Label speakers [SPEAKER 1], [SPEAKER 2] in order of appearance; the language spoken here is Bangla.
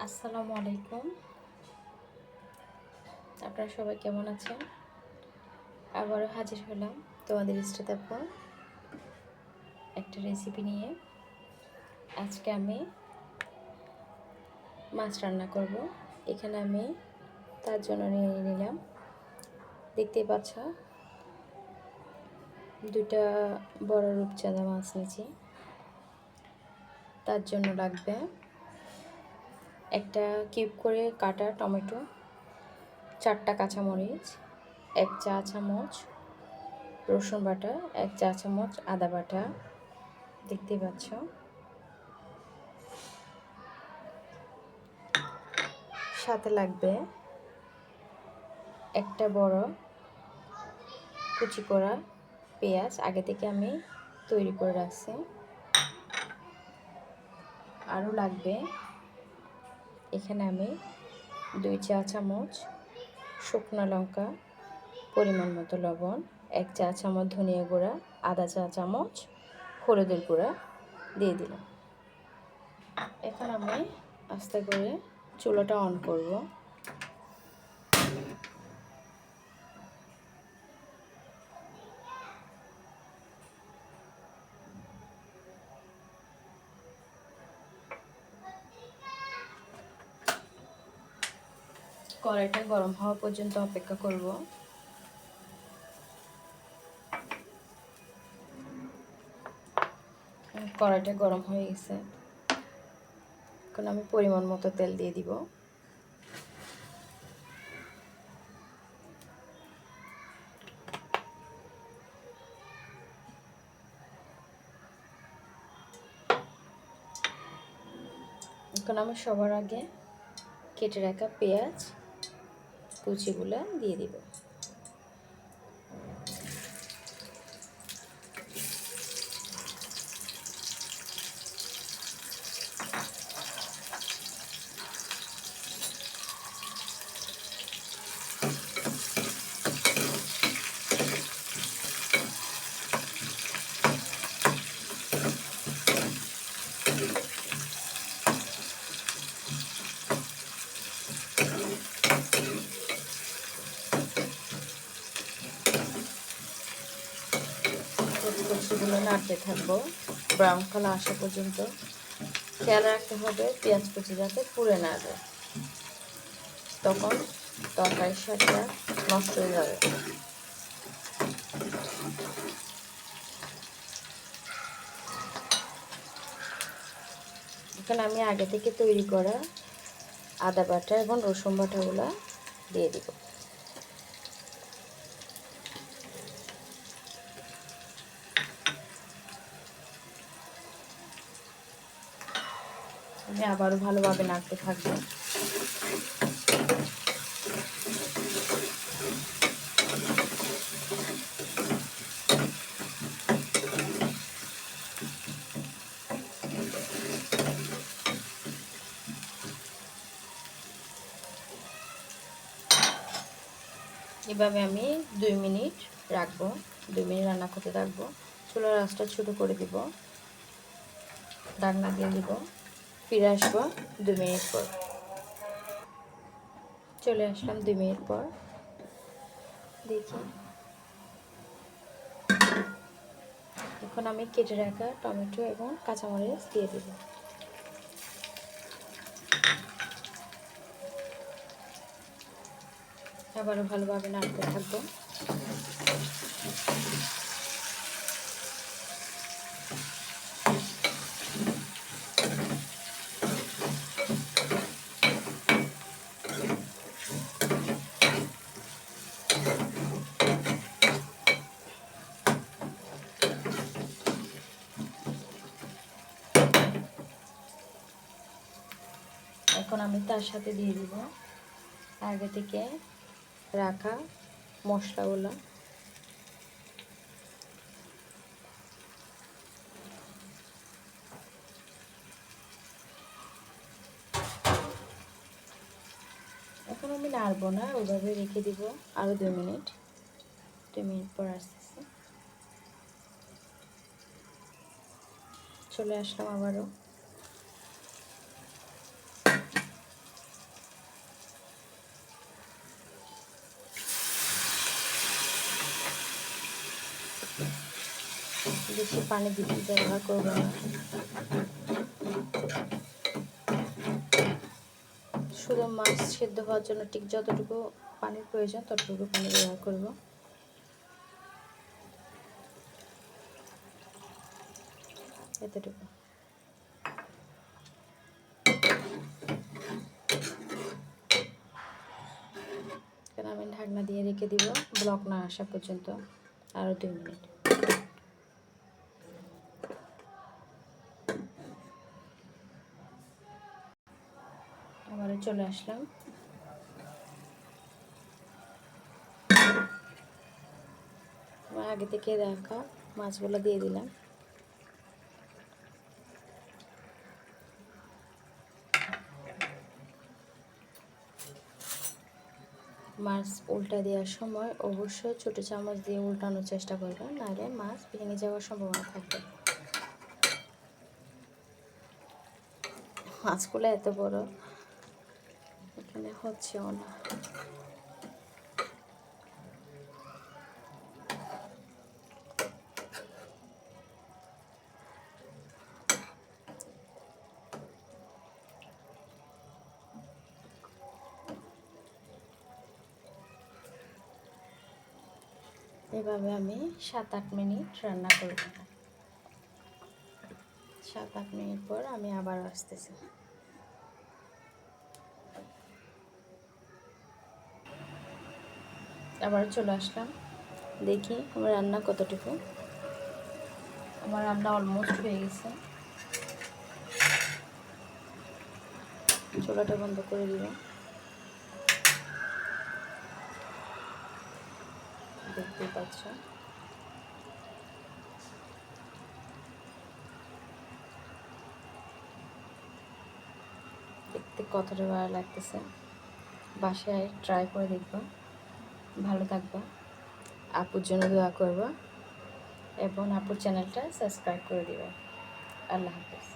[SPEAKER 1] আসসালামু আলাইকুম। আপনারা সবাই কেমন আছেন? আবারও হাজির হলাম তোমাদের ইষ্টতাপন একটা রেসিপি নিয়ে। আজকে আমি মাছ রান্না করব। এখানে আমি তার জন্য নিয়ে নিলাম, দেখতেই পাচ্ছ, দুটা বড় রূপচাঁদা মাছ নিয়েছি। তার জন্য লাগবে একটা কিউব করে কাটা টমেটো, 4টা কাঁচামরিচ, 1 চা চামচ রসুন বাটা, 1 চা চামচ আদা বাটা, দেখতেই পাচ্ছ। সাথে লাগবে একটা বড় কুচি করা পেঁয়াজ, আগে থেকে আমি তৈরি করে রাখছি। আরও লাগবে এখানে আমি 2 চা চামচ শুকনো লঙ্কা, পরিমাণ মতো লবণ, 1 চা চামচ ধনিয়া গুঁড়া, আধা চা চামচ হলুদের গুঁড়া দিয়ে দিলাম। এখন আমি আস্তে করে চুলাটা অন করব। কড়াইটা গরম হওয়া পর্যন্ত অপেক্ষা করব। কড়াইটা গরম হয়ে গেছে, এখন আমি পরিমাণ মতো তেল দিয়ে দিব। এখন আমি সবার আগে কেটে রাখা পেঁয়াজ কুচিগুলো দিয়ে দিব। কচুগুলো নাড়তে থাকবো ব্রাউন কালার আসা পর্যন্ত। খেয়াল রাখতে হবে পেঁয়াজ কুচি যাতে পুড়ে না যায়, তখন তরকারির স্বাদটা নষ্ট হয়ে যাবে। এখানে আমি আগে থেকে তৈরি করা আদা বাটা এবং রসুন বাটাগুলো দিয়ে দিব। আমি আবারও ভালোভাবে নাড়তে থাকবো। এভাবে আমি 2 মিনিট রাখবো, 2 মিনিট রান্না করতে থাকবো। চুলার আঁচটা ছোটো করে দিব, ঢাকনা দিয়ে দিব। ফিরে আসবো 2 মিনিট পর। চলে আসলাম 2 মিনিট পর, দেখি। এখন আমি কেটে রাখা টমেটো এবং কাঁচামরিচ দিয়ে দেব। আবারও ভালোভাবে নাড়তে থাকবো। এখন আমি তার সাথে দিয়ে দিব আগে থেকে রাখা মশলাগুলো। এখন আমি নাড়বো না, ওইভাবে রেখে দিব আরও 2 মিনিট। 2 মিনিট পর আসতেছি, চলে আসলাম আবারও। বেশি পানি দিতে ব্যবহার করবো না, শুধু মাছ সেদ্ধ হওয়ার জন্য ঠিক যতটুকু পানির প্রয়োজন ততটুকু পানি ব্যবহার করব। এতটুকু। আমি ঢাকনা দিয়ে রেখে দিব ব্লক না আসা পর্যন্ত, আরও 2 মিনিট। আবারও চলে আসলাম। আমার আগে থেকে রাখা মাছগুলো দিয়ে দিলাম। মাছ উল্টা দেওয়ার সময় অবশ্যই ছোটো চামচ দিয়ে উল্টানোর চেষ্টা করবেন, নাহলে মাছ ভেঙে যাওয়ার সম্ভাবনা থাকবে। মাছগুলো এত বড়, এখানে হচ্ছেও না। এভাবে আমি 7-8 মিনিট রান্না করব। 7-8 মিনিট পর আমি আবার আসতেছি। আবার চলে আসলাম, দেখি আমার রান্না কতটুকু। আমার রান্না অলমোস্ট হয়ে গেছে। চুলাটা বন্ধ করে দিব। দেখতেই পাচ্ছ দেখতে কতটা ভালো লাগতেছে। বাসায় ট্রাই করে দেখবা, ভালো থাকবা, আপুর জন্য দোয়া করবা এবং আপুর চ্যানেলটা সাবস্ক্রাইব করে দিবা। আল্লাহ হাফেজ।